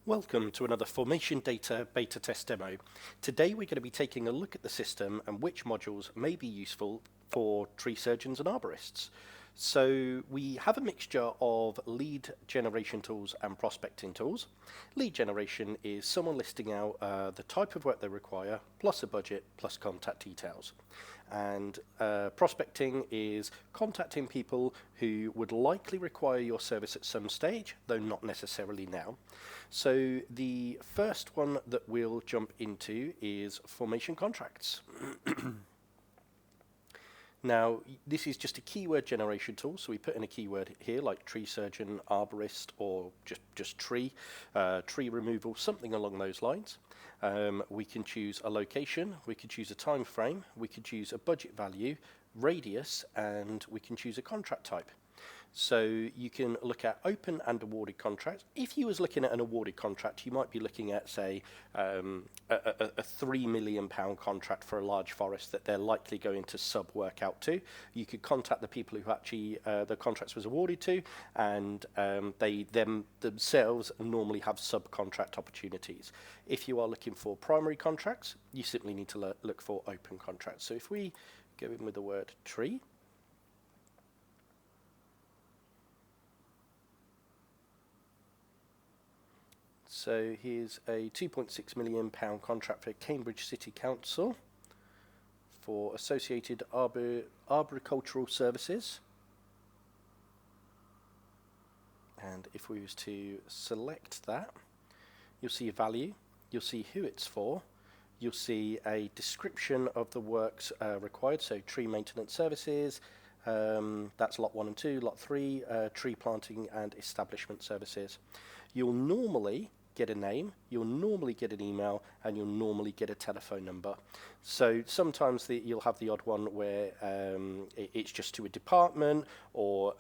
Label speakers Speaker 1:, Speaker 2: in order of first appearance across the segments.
Speaker 1: Welcome to another FormationData beta test demo. Today we're going to be taking a look at the system and which modules may be useful for tree surgeons and arborists. So we have a mixture of lead generation tools and prospecting tools. Lead generation is someone listing out the type of work they require, plus a budget, plus contact details. And prospecting is contacting people who would likely require your service at some stage, though not necessarily now. So the first one that we'll jump into is formation contracts. Now, this is just a keyword generation tool, so we put in a keyword here like tree surgeon, arborist, or just tree, tree removal, something along those lines. We can choose a location, we could choose a time frame, we could choose a budget value, radius, and we can choose a contract type. So you can look at open and awarded contracts. If you was looking at an awarded contract, you might be looking at, say, a £3 million contract for a large forest that they're likely going to sub-work out to. You could contact the people who actually the contracts was awarded to, and they themselves normally have subcontract opportunities. If you are looking for primary contracts, you simply need to look for open contracts. So if we go in with the word tree, so here's a £2.6 million contract for Cambridge City Council for associated arboricultural services. And if we was to select that, you'll see a value, you'll see who it's for, you'll see a description of the works required, so tree maintenance services, that's lot 1 and 2, lot 3, tree planting and establishment services. You'll normally get a name, you'll normally get an email, and you'll normally get a telephone number. So sometimes you'll have the odd one where it's just to a department, or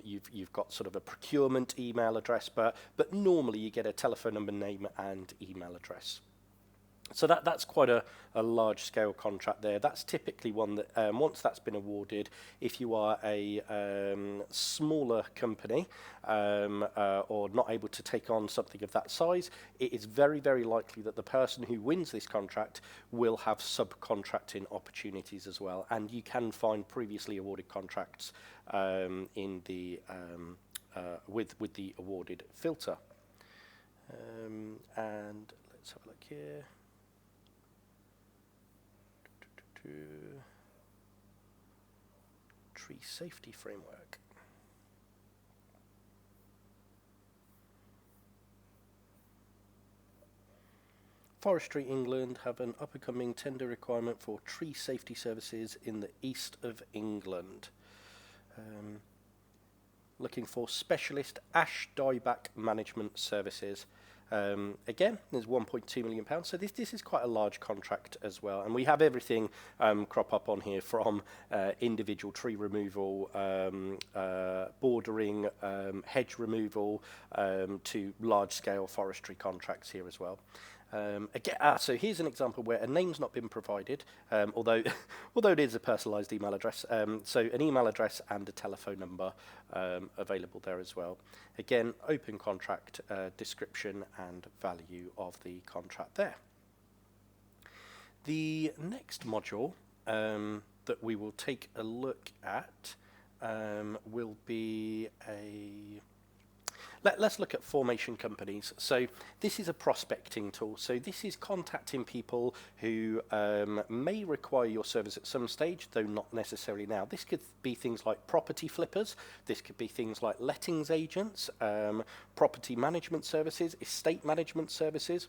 Speaker 1: you've got sort of a procurement email address, but normally you get a telephone number, name, and email address. So that's quite a large scale contract there. That's typically one that once that's been awarded, if you are a smaller company or not able to take on something of that size, it is very, very likely that the person who wins this contract will have subcontracting opportunities as well. And you can find previously awarded contracts in the with the awarded filter. And let's have a look here. Tree safety framework. Forestry England have an up-and-coming tender requirement for tree safety services in the east of England. Looking for specialist ash dieback management services. Again, there's £1.2 million, so this is quite a large contract as well, and we have everything crop up on here from individual tree removal, bordering, hedge removal, to large-scale forestry contracts here as well. So here's an example where a name's not been provided, although it is a personalised email address. So an email address and a telephone number available there as well. Again, open contract, description and value of the contract there. The next module that we will take a look at will be Let's look at formation companies. So this is a prospecting tool. So this is contacting people who may require your service at some stage, though not necessarily now. This could be things like property flippers. This could be things like lettings agents, property management services, estate management services.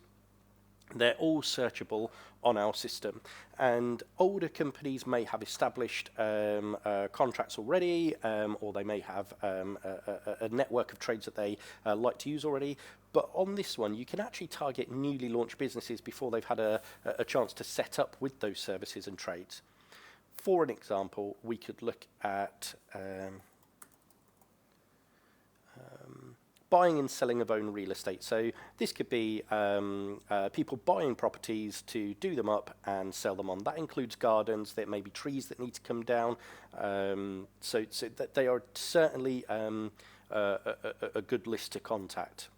Speaker 1: They're all searchable on our system, and older companies may have established contracts already, or they may have a network of trades that they like to use already. But on this one, you can actually target newly launched businesses before they've had a chance to set up with those services and trades. For an example, we could look at buying and selling of own real estate. So this could be people buying properties to do them up and sell them on. That includes gardens. There may be trees that need to come down. So that they are certainly a good list to contact.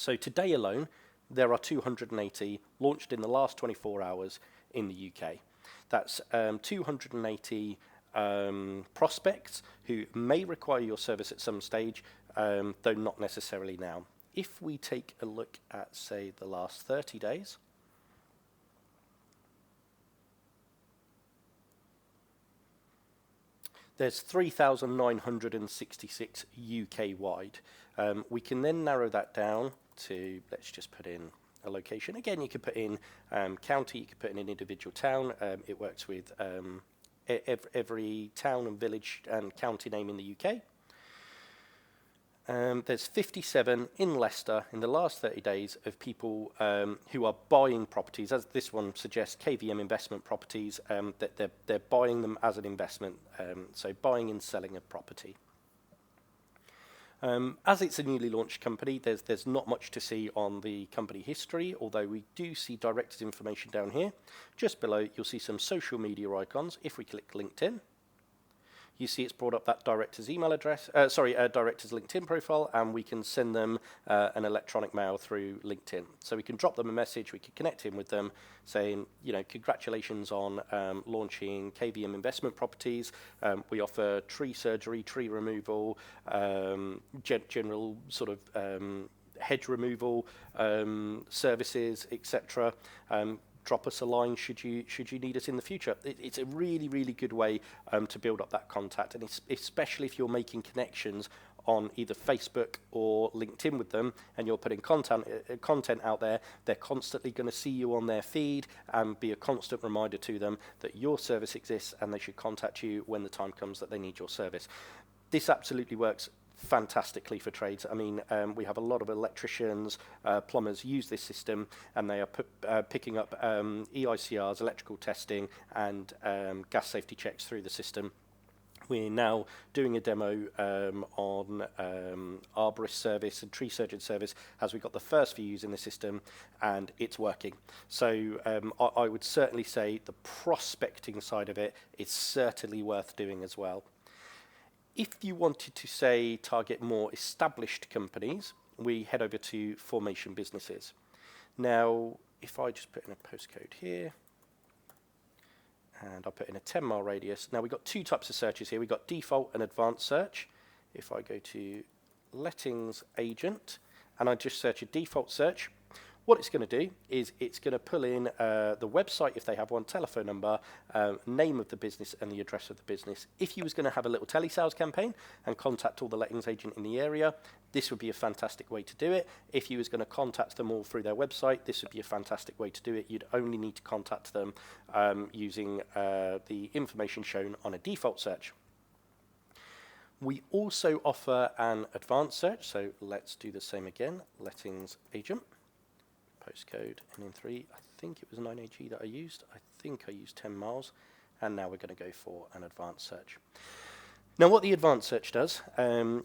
Speaker 1: So today alone, there are 280 launched in the last 24 hours in the UK. That's 280 prospects who may require your service at some stage, though not necessarily now. If we take a look at, say, the last 30 days, there's 3,966 UK-wide. We can then narrow that down to, let's just put in a location. Again, you could put in county, you could put in an individual town. It works with every town and village and county name in the UK. There's 57 in Leicester in the last 30 days of people who are buying properties, as this one suggests, KVM investment properties, that they're buying them as an investment, so buying and selling a property. As it's a newly launched company, there's not much to see on the company history, although we do see directors information down here. Just below, you'll see some social media icons. If we click LinkedIn, you see it's brought up that director's email address, director's LinkedIn profile, and we can send them an electronic mail through LinkedIn. So we can drop them a message, we can connect in with them saying, congratulations on launching KVM investment properties. We offer tree surgery, tree removal, general sort of hedge removal services, etc. Drop us a line should you need us in the future. It's a really, really good way to build up that contact, and especially if you're making connections on either Facebook or LinkedIn with them, and you're putting content out there, they're constantly going to see you on their feed and be a constant reminder to them that your service exists and they should contact you when the time comes that they need your service. This absolutely works fantastically for trades. I mean, we have a lot of electricians, plumbers use this system, and they are picking up EICRs, electrical testing, and gas safety checks through the system. We're now doing a demo on Arborist service and Tree Surgeon service as we got the first few using the system, and it's working. So I would certainly say the prospecting side of it is certainly worth doing as well. If you wanted to, say, target more established companies, we head over to Formation Businesses. Now, if I just put in a postcode here, and I'll put in a 10-mile radius. Now, we've got two types of searches here. We've got default and advanced search. If I go to Lettings Agent, and I just search a default search, what it's going to do is it's going to pull in the website if they have one, telephone number, name of the business, and the address of the business. If you was going to have a little telesales campaign and contact all the lettings agent in the area, this would be a fantastic way to do it. If you was going to contact them all through their website, this would be a fantastic way to do it. You'd only need to contact them using the information shown on a default search. We also offer an advanced search, so let's do the same again. Lettings Agent. Postcode NN3, I think it was 9AG that I used. I think I used 10 miles, and now we're going to go for an advanced search. Now, what the advanced search does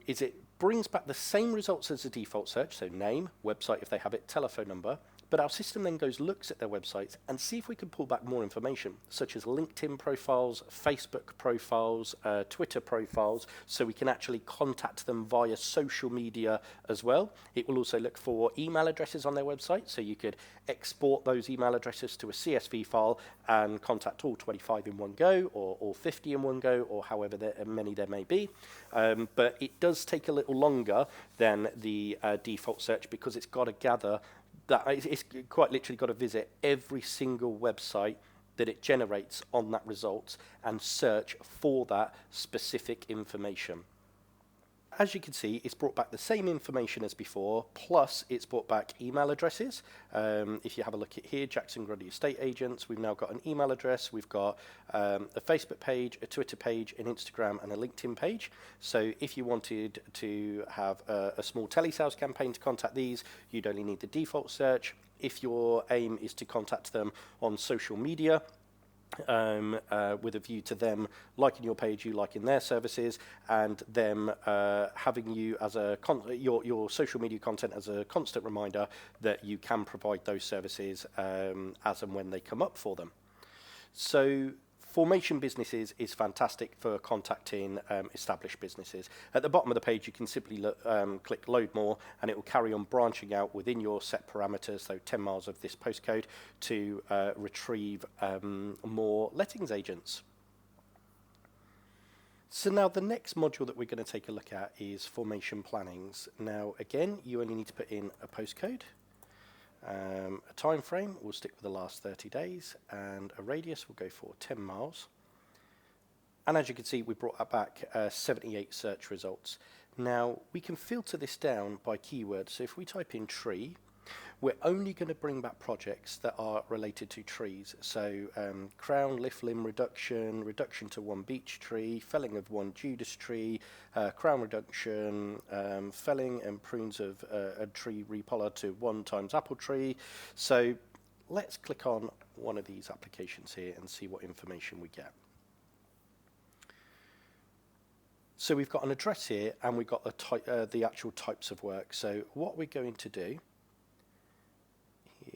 Speaker 1: is it brings back the same results as the default search, so name, website if they have it, telephone number, but our system then looks at their websites and see if we can pull back more information, such as LinkedIn profiles, Facebook profiles, Twitter profiles, so we can actually contact them via social media as well. It will also look for email addresses on their website, so you could export those email addresses to a CSV file and contact all 25 in one go, or all 50 in one go, or however many there may be. But it does take a little longer than the default search, because it's got to gather that it's quite literally got to visit every single website that it generates on that result and search for that specific information. As you can see, it's brought back the same information as before, plus it's brought back email addresses. If you have a look at here, Jackson Grundy Estate Agents, we've now got an email address, we've got a Facebook page, a Twitter page, an Instagram, and a LinkedIn page. So if you wanted to have a small telesales campaign to contact these, you'd only need the default search. If your aim is to contact them on social media, with a view to them liking your page, you liking their services, and them having you as your social media content as a constant reminder that you can provide those services as and when they come up for them. So Formation Businesses is fantastic for contacting established businesses. At the bottom of the page, you can simply click Load More, and it will carry on branching out within your set parameters, so 10 miles of this postcode, to retrieve more lettings agents. So now the next module that we're going to take a look at is formation plannings. Now again, you only need to put in a postcode, a time frame, we'll stick with the last 30 days, and a radius will go for 10 miles. And as you can see, we brought back 78 search results. Now we can filter this down by keywords. So if we type in tree, we're only going to bring back projects that are related to trees. So crown, lift limb reduction, reduction to 1 beech tree, felling of 1 Judas tree, crown reduction, felling and prunes of a tree repollard to 1 times apple tree. So let's click on one of these applications here and see what information we get. So we've got an address here, and we've got the actual types of work. So what we're going to do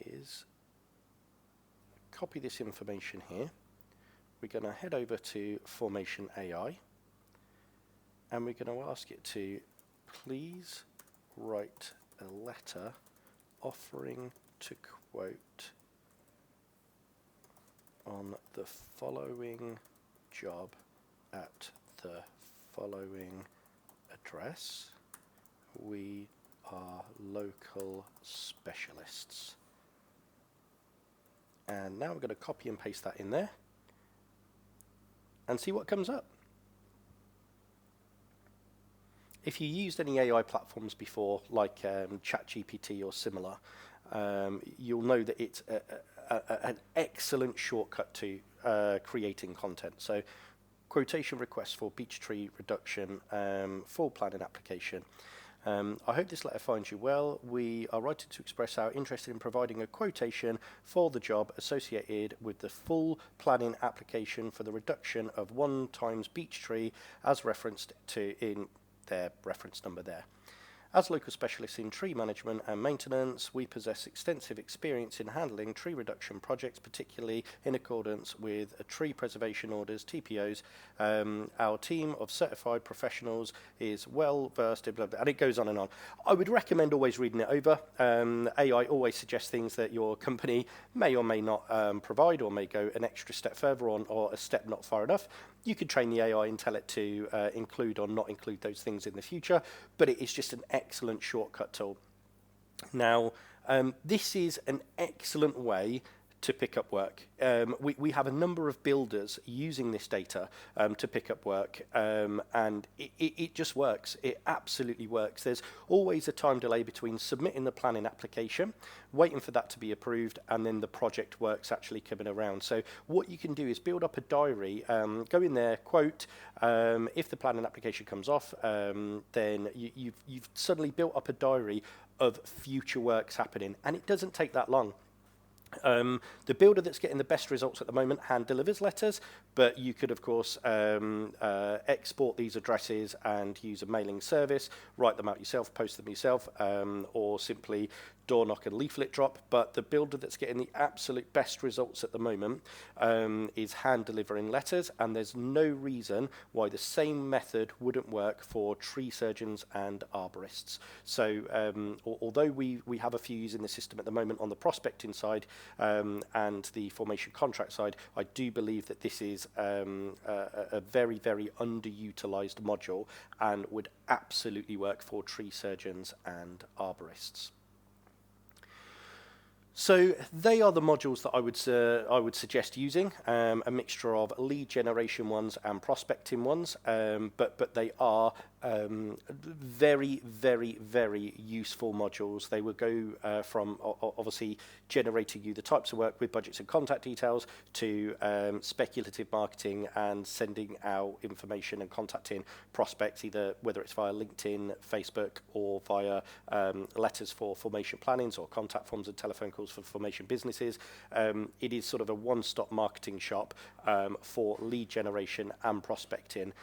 Speaker 1: is copy this information here. We're going to head over to Formation AI, and we're going to ask it to please write a letter offering to quote on the following job at the following address. We are local specialists. And now we're going to copy and paste that in there and see what comes up. If you used any AI platforms before, like ChatGPT or similar, you'll know that it's an excellent shortcut to creating content. So quotation request for beech tree reduction, full planning application. I hope this letter finds you well. We are writing to express our interest in providing a quotation for the job associated with the full planning application for the reduction of 1 times beech tree as referenced to in their reference number there. As local specialists in tree management and maintenance, we possess extensive experience in handling tree reduction projects, particularly in accordance with tree preservation orders, TPOs. Our team of certified professionals is well versed in blah, blah, and it goes on and on. I would recommend always reading it over. AI always suggests things that your company may or may not provide, or may go an extra step further on, or a step not far enough. You could train the AI and tell it to include or not include those things in the future, but it is just an excellent shortcut tool. Now, this is an excellent way to pick up work. We have a number of builders using this data to pick up work, and it just works. It absolutely works. There's always a time delay between submitting the planning application, waiting for that to be approved, and then the project works actually coming around. So what you can do is build up a diary, go in there, quote, if the planning application comes off, then you've suddenly built up a diary of future works happening, and it doesn't take that long. The builder that's getting the best results at the moment hand delivers letters, but you could of course export these addresses and use a mailing service, write them out yourself, post them yourself, or simply door knock and leaflet drop. But the builder that's getting the absolute best results at the moment is hand delivering letters, and there's no reason why the same method wouldn't work for tree surgeons and arborists. So although we have a few using the system at the moment on the prospecting side and the formation contract side, I do believe that this is a very, very underutilized module and would absolutely work for tree surgeons and arborists. So they are the modules that I would suggest using, a mixture of lead generation ones and prospecting ones, but they are very, very, very useful modules. They will go from obviously generating you the types of work with budgets and contact details to speculative marketing and sending out information and contacting prospects, either whether it's via LinkedIn, Facebook, or via letters for formation plannings or contact forms and telephone calls for formation businesses. It is sort of a one-stop marketing shop for lead generation and prospecting,